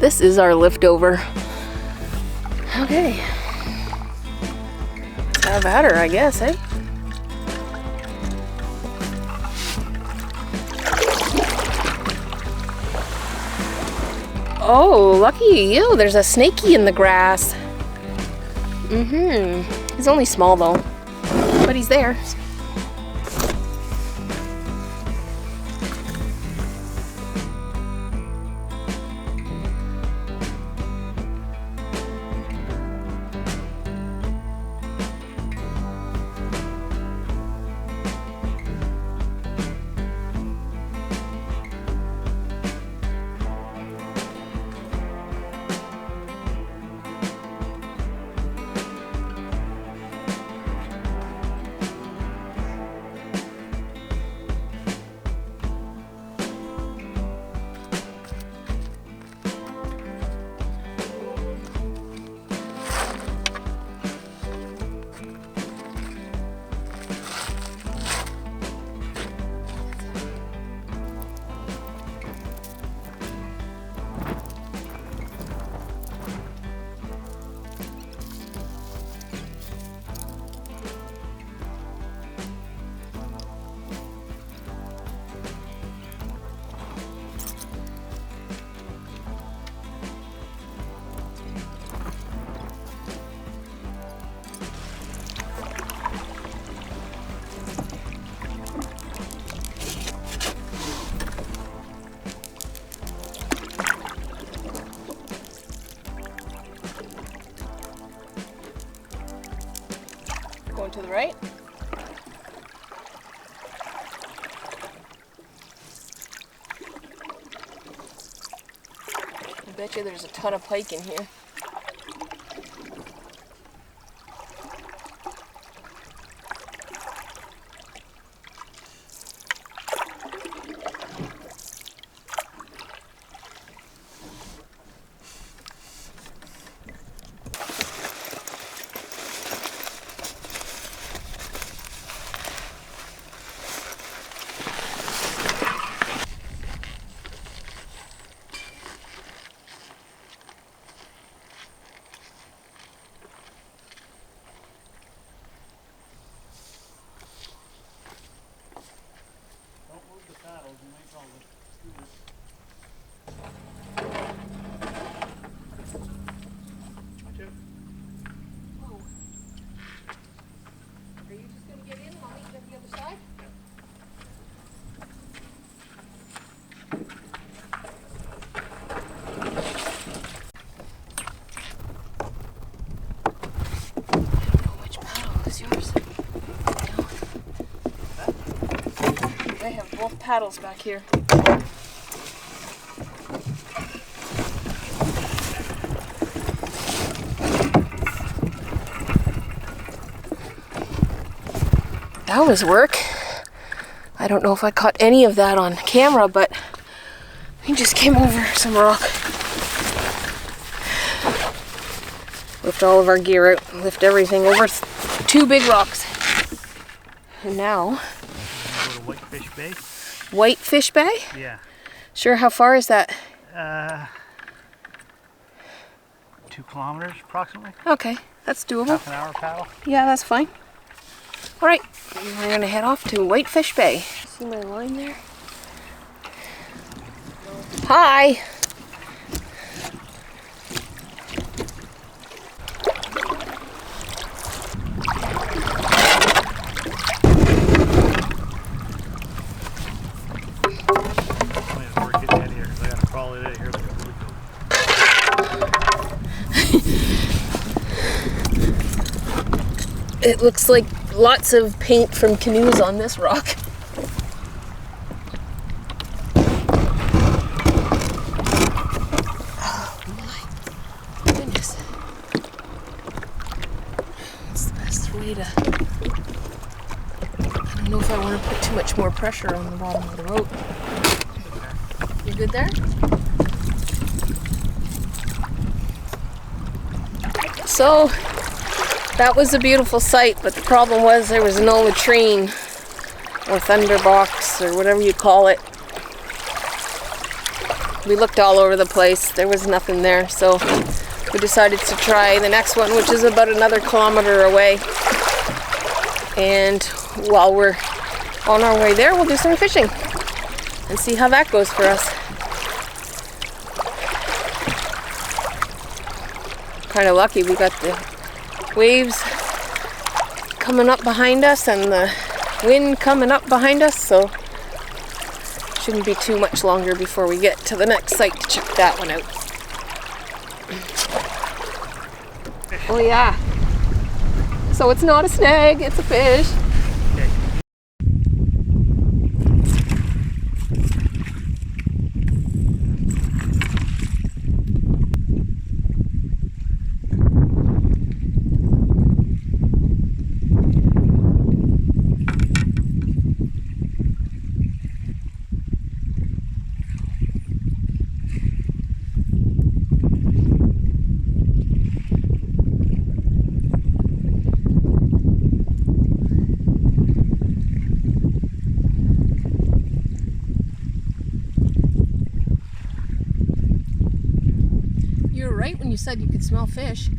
This is our liftover. Okay. Have at her, I guess, eh? Oh, lucky you. There's a snaky in the grass. He's only small though, but he's there. Going to the right. I bet you there's a ton of pike in here. I have both paddles back here. That was work. I don't know if I caught any of that on camera, but we just came over some rock. Lift all of our gear out, lift everything over 2 big rocks. And now... Whitefish Bay. Whitefish Bay? Yeah. Sure, how far is that? 2 kilometers approximately. Okay, that's doable. Half an hour paddle. Yeah, that's fine. All right, we're gonna head off to Whitefish Bay. See my line there? Hi! It looks like lots of paint from canoes on this rock. Oh my goodness. That's the best way to... I don't know if I want to put too much more pressure on the bottom of the boat. You good there? So, that was a beautiful sight, but the problem was there was no latrine or thunderbox or whatever you call it. we looked all over the place. There was nothing there, so we decided to try the next one, which is about another kilometer away. And while we're on our way there, we'll do some fishing and see how that goes for us. Kind of lucky, we got the waves coming up behind us and the wind coming up behind us, so shouldn't be too much longer before we get to the next site to check that one out. Oh yeah. So it's not a snag, it's a fish. You were right when you said you could smell fish.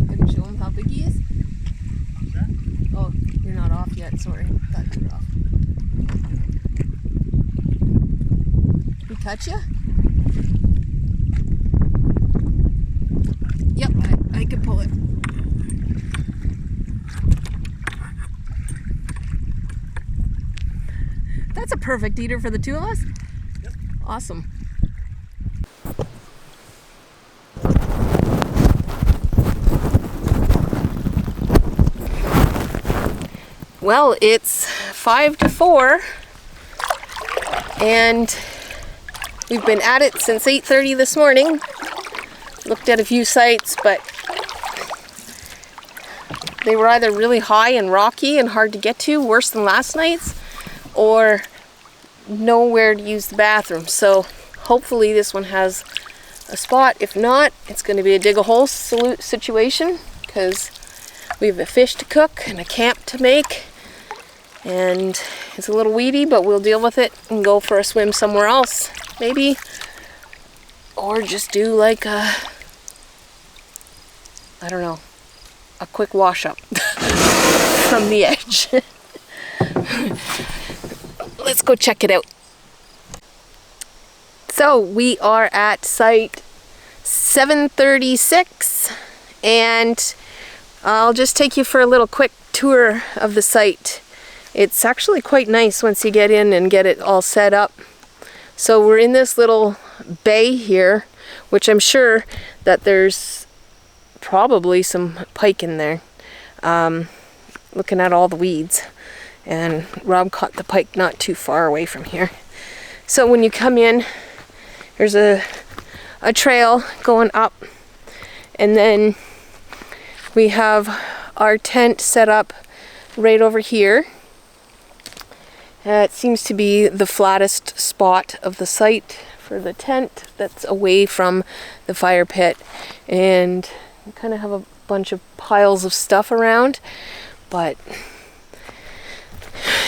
Gonna show him how big he is? What's that? Oh, you're not off yet, sorry. Thought you were off. He touch you? Yep, I can pull it. That's a perfect eater for the two of us. Yep. Awesome. Well, it's 5 to 4 and we've been at it since 8:30 this morning. Looked at a few sites, but they were either really high and rocky and hard to get to, worse than last night's, or nowhere to use the bathroom. So hopefully this one has a spot. If not, it's going to be a dig a hole situation, because we have a fish to cook and a camp to make, and it's a little weedy, but we'll deal with it and go for a swim somewhere else maybe, or just do like a, I don't know, a quick wash up from the edge. Let's go check it out. So we are at site 736 and I'll just take you for a little quick tour of the site. It's actually quite nice once you get in and get it all set up. So we're in this little bay here, which I'm sure that there's probably some pike in there. Looking at all the weeds, and Rob caught the pike not too far away from here. So when you come in, there's a trail going up, and then we have our tent set up right over here. It seems to be the flattest spot of the site for the tent that's away from the fire pit, and you kind of have a bunch of piles of stuff around, but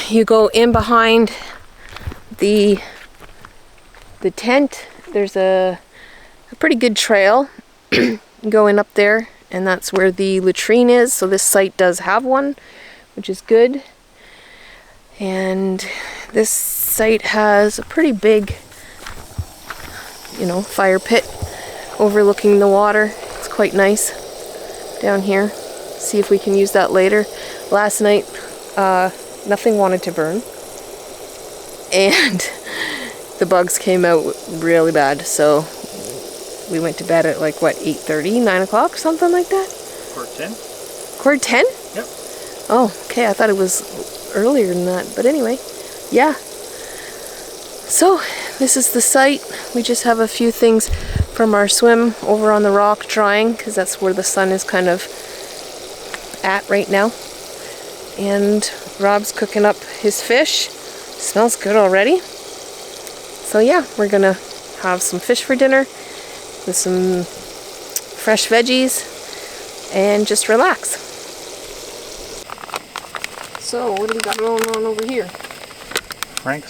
you go in behind the tent, there's a pretty good trail going up there, and that's where the latrine is. So this site does have one, which is good. And this site has a pretty big, fire pit overlooking the water. It's quite nice down here. See if we can use that later. Last night, nothing wanted to burn, and the bugs came out really bad. So we went to bed at like 8:30, 9 o'clock, something like that. Quarter 10. Quarter 10? Yep. Oh, okay. I thought it was earlier than that, but anyway, yeah. So this is the site. We just have a few things from our swim over on the rock drying, because that's where the sun is kind of at right now. And Rob's cooking up his fish. Smells good already. So yeah, we're gonna have some fish for dinner with some fresh veggies and just relax. So what do we got going on over here? Frank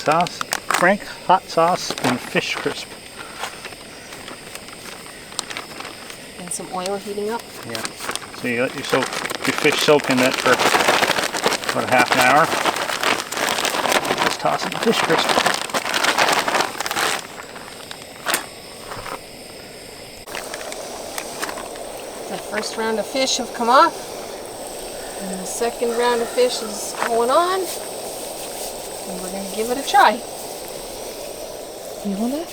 hot sauce and fish crisp. And some oil heating up. Yeah. So you let your fish soak in that for about a half an hour. Just toss in the fish crisp. The first round of fish have come off, and the second round of fish is going on, and we're going to give it a try. You want it?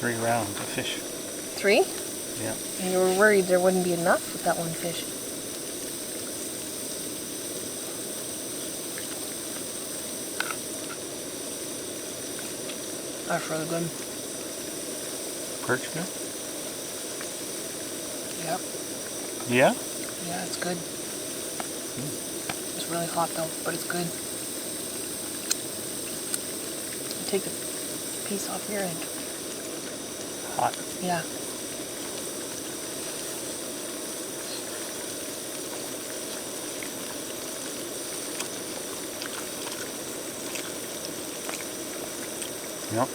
3 rounds of fish. 3? Yeah. And you were worried there wouldn't be enough with that one fish. That's really good. Perch good? Yep. Yeah? Yeah, it's good. It's really hot though, but it's good. Take the piece off your end. Hot. Yeah. Yep.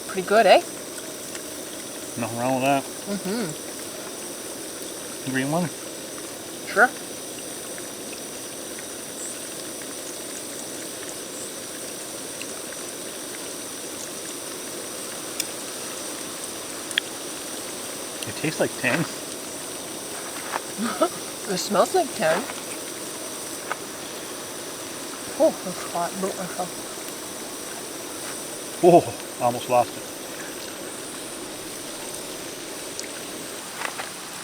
Pretty good, eh? Nothing wrong with that. Mm-hmm. Green one? Sure. It tastes like 10. It smells like 10. Oh, that's hot. Broke myself. Whoa, almost lost it.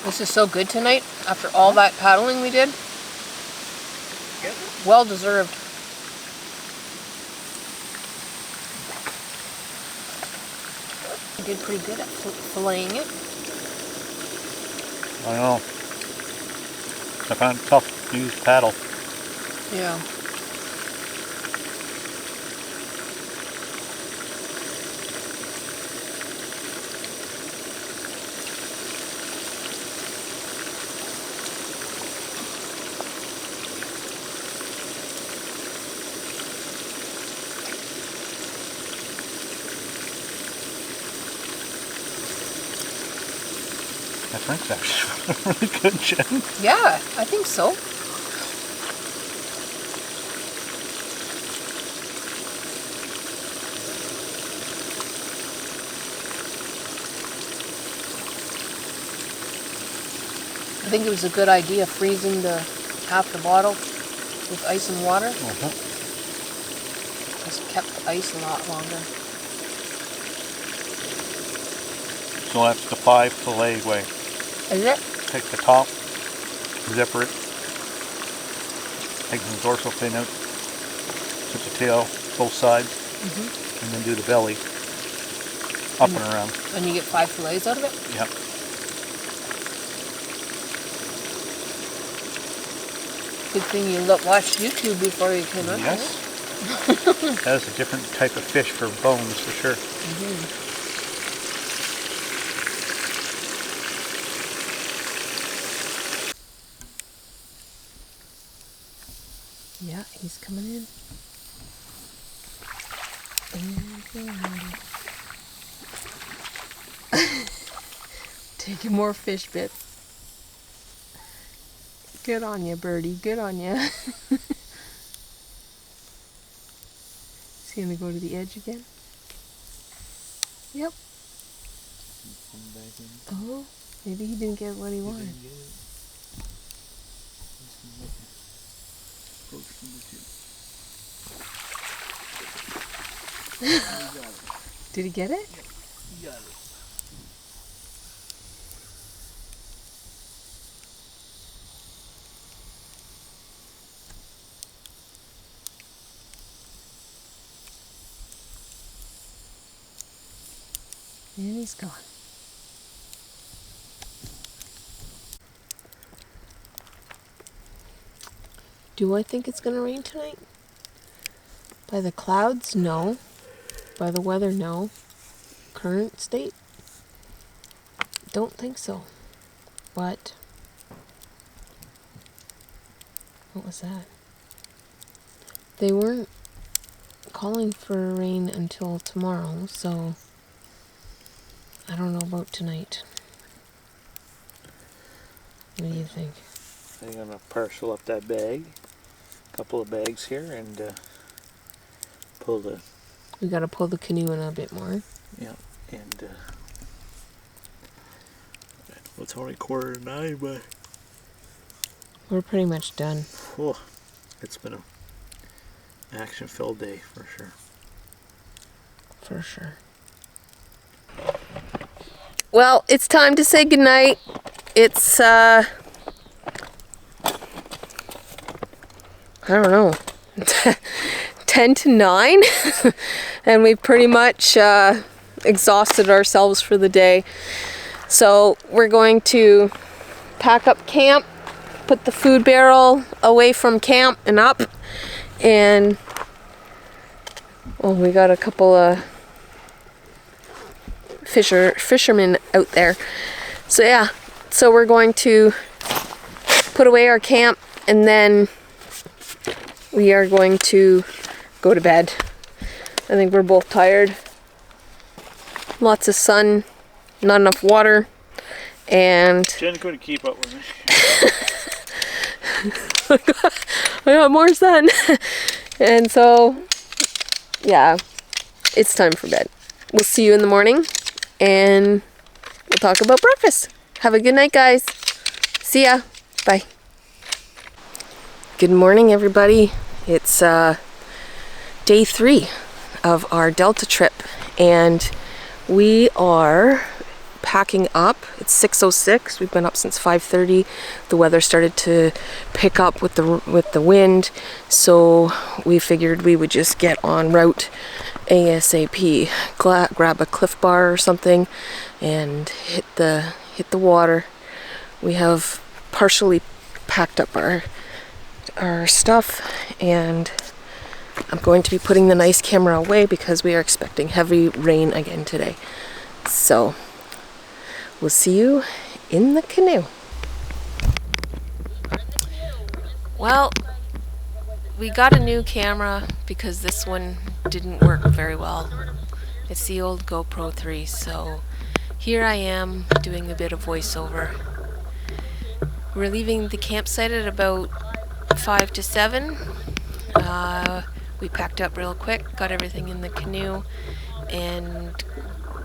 This is so good tonight after all that paddling we did. Well deserved. You did pretty good at filleting it. I know. I found it tough to use paddle. Yeah. That Frank's actually really good, Jen. Yeah, I think so. I think it was a good idea freezing half the bottle with ice and water. Because it kept the ice a lot longer. So that's the 5 fillet way. Is it? Take the top, zipper it, take the dorsal fin out, put the tail both sides, and then do the belly up and around. And you get 5 fillets out of it? Yep. Good thing you watched YouTube before you came out. Yes. That is a different type of fish for bones, for sure. Yeah, he's coming in. Taking more fish bits. Good on you, birdie. Good on you. Is he gonna go to the edge again? Yep. Oh, maybe he didn't get what he wanted. Did he get it? He got it. And he's gone. Do I think it's going to rain tonight? By the clouds? No. by the weather? No. Current state? Don't think so. But what was that? They weren't calling for rain until tomorrow, so I don't know about tonight. What do you think? I think I'm going to parcel up that bag, a couple of bags here, and pull the... We gotta pull the canoe in a bit more. Yeah, and it's only 8:45, but... We're pretty much done. Oh, it's been an action-filled day, for sure. For sure. Well, it's time to say goodnight. It's, I don't know, 10 to 9, and we've pretty much exhausted ourselves for the day. So we're going to pack up camp, put the food barrel away from camp and up, and we got a couple of fishermen out there. So yeah, so we're going to put away our camp, and then we are going to go to bed. I think we're both tired. Lots of sun, not enough water, and Jen couldn't keep up with me. I got more sun. And so, yeah, it's time for bed. We'll see you in the morning, and we'll talk about breakfast. Have a good night, guys. See ya. Bye. Good morning, everybody. It's day 3 of our Delta trip, and we are packing up. It's 6:06. We've been up since 5:30. The weather started to pick up with the wind, so we figured we would just get en route ASAP. Grab a Cliff Bar or something and hit the water. We have partially packed up our stuff, and I'm going to be putting the nice camera away because we are expecting heavy rain again today. So we'll see you in the canoe. Well, we got a new camera because this one didn't work very well. It's the old GoPro 3, so here I am doing a bit of voiceover. We're leaving the campsite at about 5 to 7. We packed up real quick, got everything in the canoe, and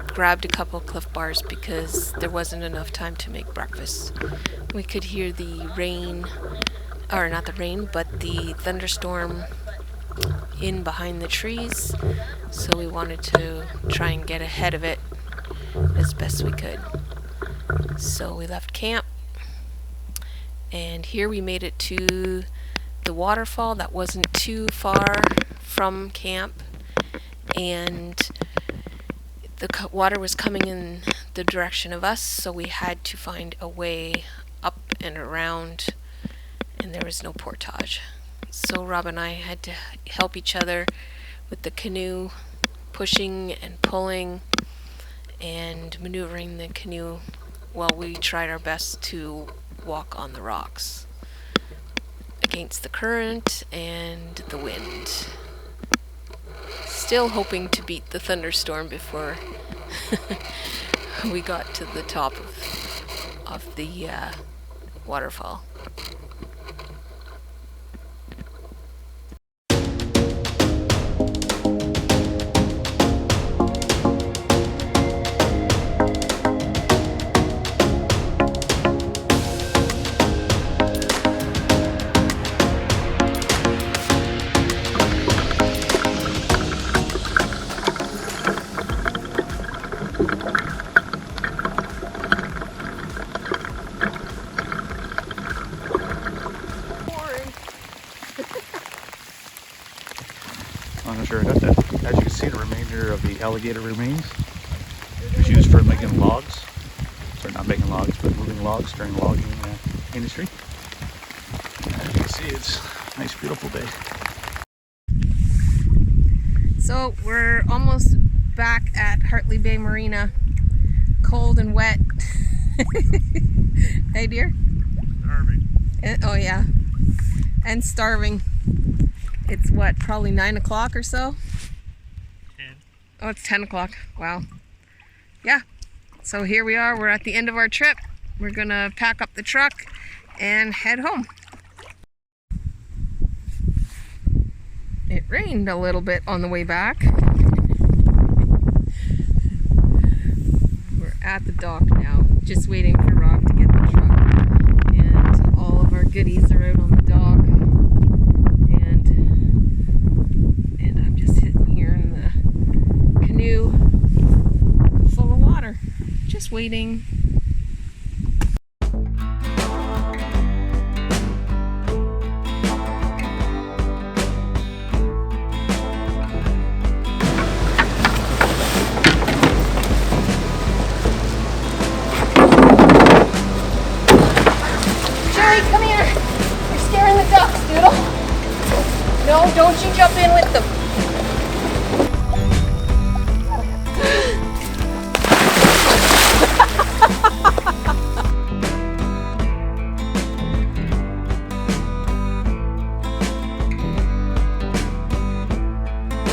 grabbed a couple Cliff Bars because there wasn't enough time to make breakfast. We could hear the rain, or not the rain, but the thunderstorm in behind the trees, so we wanted to try and get ahead of it as best we could. So we left camp, and here we made it to the waterfall that wasn't too far from camp, and the water was coming in the direction of us, so we had to find a way up and around, and there was no portage. So Rob and I had to help each other with the canoe, pushing and pulling and maneuvering the canoe while we tried our best to walk on the rocks against the current and the wind. Still hoping to beat the thunderstorm before we got to the top of the waterfall. I'm not sure I got that. As you can see, the remainder of the alligator remains was used for making logs. Sorry, not making logs, but moving logs during the logging industry. As you can see, it's a nice, beautiful day. So we're almost back at Hartley Bay Marina. Cold and wet. Hey dear? Starving. Oh yeah. And starving. It's what, probably 9 o'clock or so? 10. Oh, it's 10 o'clock. Wow. Yeah. So here we are. We're at the end of our trip. We're gonna pack up the truck and head home. It rained a little bit on the way back. We're at the dock now, just waiting for Rob to get the truck. And all of our goodies are out on the dock. And I'm just sitting here in the canoe full of water, just waiting. Come here. You're scaring the ducks, Doodle. No, don't you jump in with them.